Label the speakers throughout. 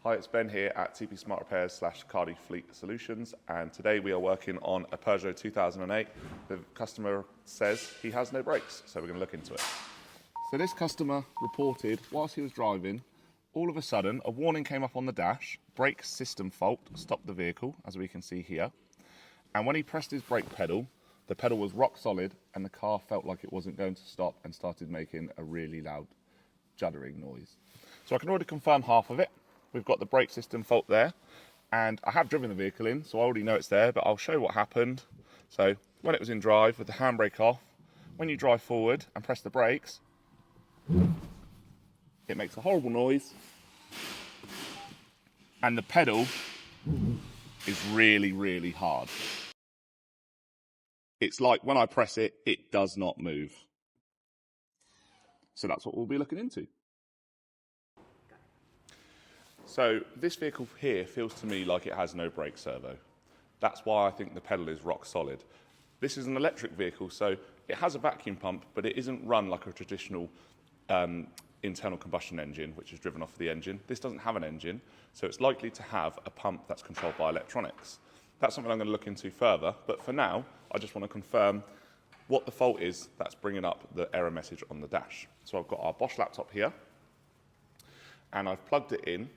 Speaker 1: Hi, it's Ben here at TP Smart Repairs / Cardi Fleet Solutions, and today we are working on a Peugeot 2008. The customer says he has no brakes, so we're going to look into it. So this customer reported whilst he was driving, all of a sudden a warning came up on the dash, brake system fault, stopped the vehicle, as we can see here. And when he pressed his brake pedal, the pedal was rock solid and the car felt like it wasn't going to stop and started making a really loud juddering noise. So I can already confirm half of it. We've got the brake system fault there, and I have driven the vehicle in, so I already know it's there, but I'll show you what happened. So when it was in drive with the handbrake off, when you drive forward and press the brakes, it makes a horrible noise, and the pedal is really, really hard. It's like when I press it, it does not move. So that's what we'll be looking into. So this vehicle here feels to me like it has no brake servo. That's why I think the pedal is rock solid. This is an electric vehicle, so it has a vacuum pump, but it isn't run like a traditional internal combustion engine, which is driven off the engine. This doesn't have an engine, so it's likely to have a pump that's controlled by electronics. That's something I'm going to look into further, but for now, I just want to confirm what the fault is that's bringing up the error message on the dash. So I've got our Bosch laptop here, and I've plugged it in.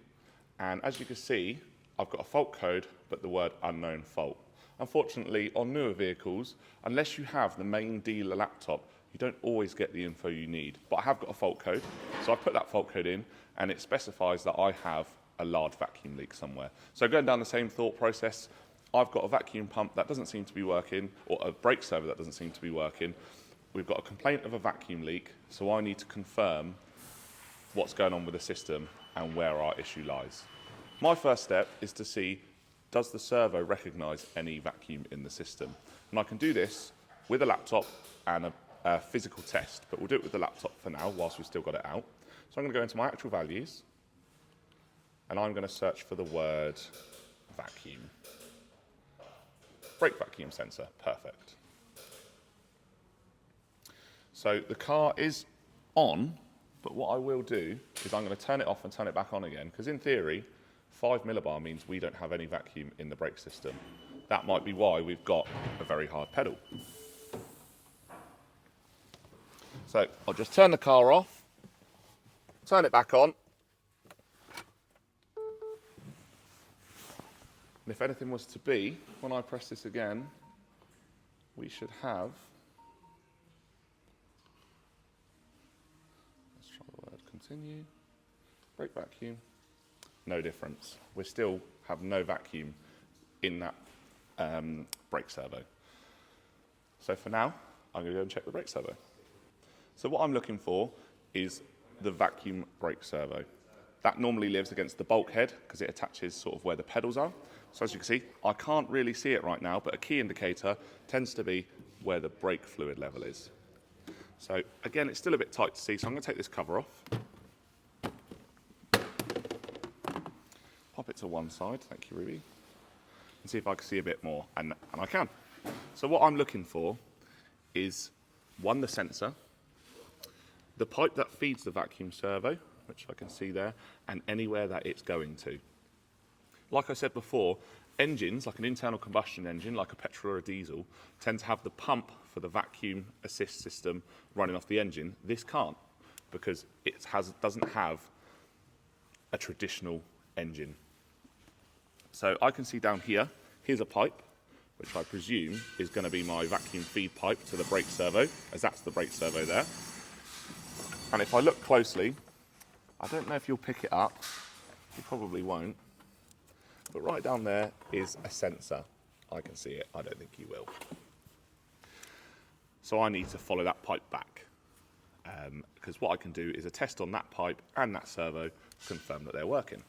Speaker 1: And as you can see, I've got a fault code, but the word unknown fault. Unfortunately, on newer vehicles, unless you have the main dealer laptop, you don't always get the info you need. But I have got a fault code, so I put that fault code in, and it specifies that I have a large vacuum leak somewhere. So going down the same thought process, I've got a vacuum pump that doesn't seem to be working, or a brake servo that doesn't seem to be working. We've got a complaint of a vacuum leak, so I need to confirm what's going on with the system and where our issue lies. My first step is to see, does the servo recognise any vacuum in the system? And I can do this with a laptop and a physical test, but we'll do it with the laptop for now whilst we've still got it out. So I'm going to go into my actual values, and I'm going to search for the word vacuum. Brake vacuum sensor, perfect. So the car is on, but what I will do is I'm going to turn it off and turn it back on again, because in theory, 5 millibar means we don't have any vacuum in the brake system. That might be why we've got a very hard pedal. So I'll just turn the car off, turn it back on. And if anything was to be, when I press this again, we should have, let's try the word continue, brake vacuum. No difference. We still have no vacuum in that brake servo. So for now, I'm going to go and check the brake servo. So what I'm looking for is the vacuum brake servo. That normally lives against the bulkhead because it attaches sort of where the pedals are. So as you can see, I can't really see it right now, but a key indicator tends to be where the brake fluid level is. So again, it's still a bit tight to see, so I'm going to take this cover off. Pop it to one side, thank you, Ruby, and see if I can see a bit more, and I can. So what I'm looking for is, one, the sensor, the pipe that feeds the vacuum servo, which I can see there, and anywhere that it's going to. Like I said before, engines, like an internal combustion engine, like a petrol or a diesel, tend to have the pump for the vacuum assist system running off the engine. This can't, because it doesn't have a traditional engine. So I can see down here, here's a pipe, which I presume is going to be my vacuum feed pipe to the brake servo, as that's the brake servo there. And if I look closely, I don't know if you'll pick it up, you probably won't, but right down there is a sensor. I can see it, I don't think you will. So I need to follow that pipe back, because what I can do is a test on that pipe and that servo to confirm that they're working.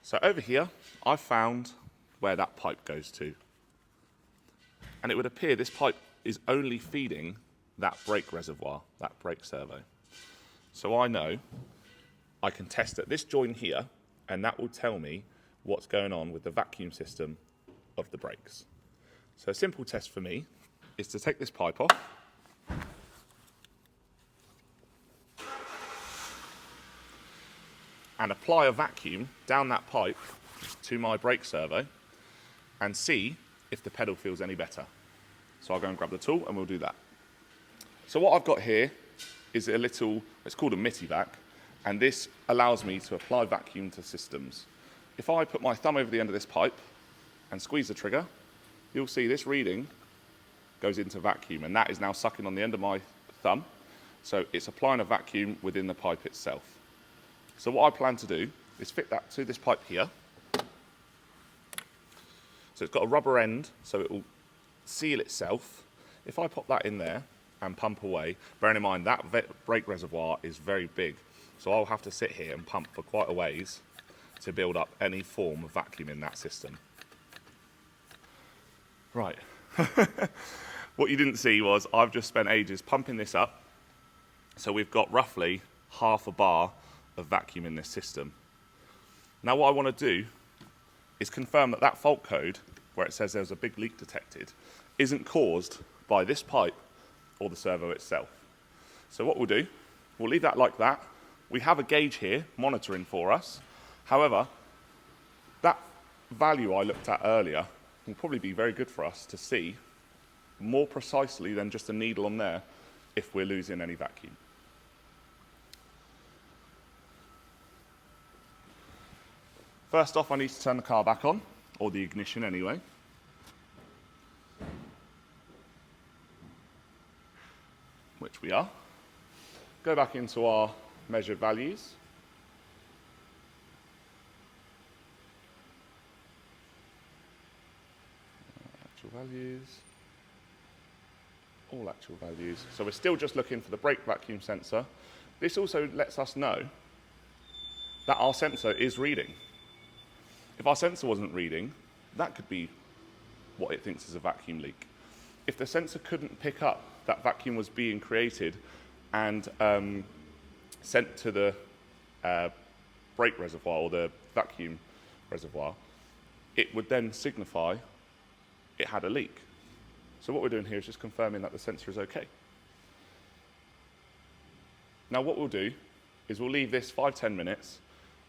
Speaker 1: So over here, I've found where that pipe goes to. And it would appear this pipe is only feeding that brake reservoir, that brake servo. So I know I can test at this joint here, and that will tell me what's going on with the vacuum system of the brakes. So a simple test for me is to take this pipe off, and apply a vacuum down that pipe to my brake servo and see if the pedal feels any better. So I'll go and grab the tool and we'll do that. So what I've got here is a little, it's called a MITI-vac, and this allows me to apply vacuum to systems. If I put my thumb over the end of this pipe and squeeze the trigger, you'll see this reading goes into vacuum, and that is now sucking on the end of my thumb. So it's applying a vacuum within the pipe itself. So what I plan to do is fit that to this pipe here. So it's got a rubber end, so it will seal itself. If I pop that in there and pump away, bearing in mind that brake reservoir is very big, so I'll have to sit here and pump for quite a ways to build up any form of vacuum in that system. Right. What you didn't see was I've just spent ages pumping this up, so we've got roughly half a bar of vacuum in this system. Now what I want to do is confirm that that fault code, where it says there's a big leak detected, isn't caused by this pipe or the servo itself. So what we'll do, we'll leave that like that. We have a gauge here monitoring for us. However, that value I looked at earlier will probably be very good for us to see more precisely than just a needle on there if we're losing any vacuum. First off, I need to turn the car back on, or the ignition anyway. Which we are. Go back into our measured values. Actual values. All actual values. So we're still just looking for the brake vacuum sensor. This also lets us know that our sensor is reading. If our sensor wasn't reading, that could be what it thinks is a vacuum leak. If the sensor couldn't pick up that vacuum was being created and sent to the brake reservoir or the vacuum reservoir, it would then signify it had a leak. So what we're doing here is just confirming that the sensor is okay. Now what we'll do is we'll leave this 5-10 minutes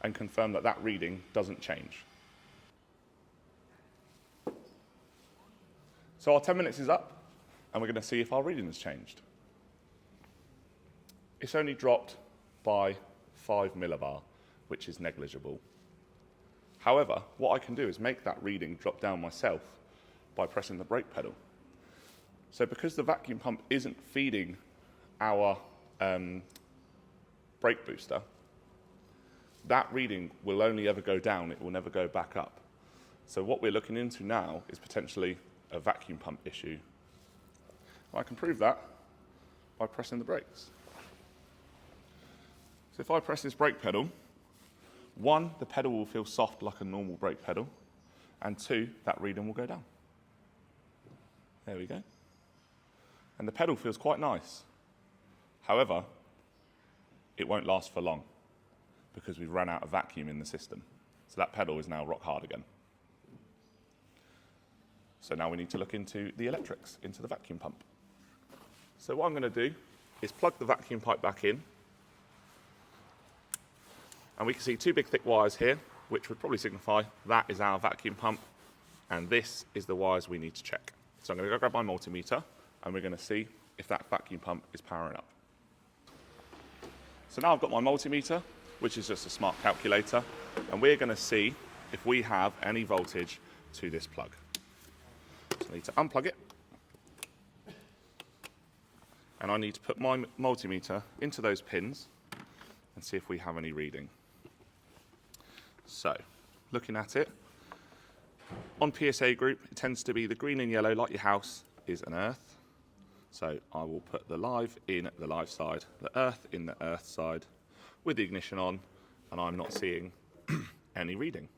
Speaker 1: and confirm that that reading doesn't change. So our 10 minutes is up, and we're going to see if our reading has changed. It's only dropped by 5 millibar, which is negligible. However, what I can do is make that reading drop down myself by pressing the brake pedal. So because the vacuum pump isn't feeding our brake booster, that reading will only ever go down, it will never go back up. So what we're looking into now is potentially a vacuum pump issue. I can prove that by pressing the brakes. So if I press this brake pedal, 1, the pedal will feel soft like a normal brake pedal, and 2, that reading will go down. There we go. And the pedal feels quite nice. However, it won't last for long because we've run out of vacuum in the system. So that pedal is now rock hard again. So now we need to look into the electrics, into the vacuum pump. So what I'm going to do is plug the vacuum pipe back in. And we can see 2 big thick wires here, which would probably signify that is our vacuum pump. And this is the wires we need to check. So I'm going to go grab my multimeter, and we're going to see if that vacuum pump is powering up. So now I've got my multimeter, which is just a smart calculator, and we're going to see if we have any voltage to this plug. So I need to unplug it, and I need to put my multimeter into those pins and see if we have any reading. So, looking at it, on PSA group, it tends to be the green and yellow, like your house, is an earth. So I will put the live in the live side, the earth in the earth side, with the ignition on, and I'm not seeing any reading.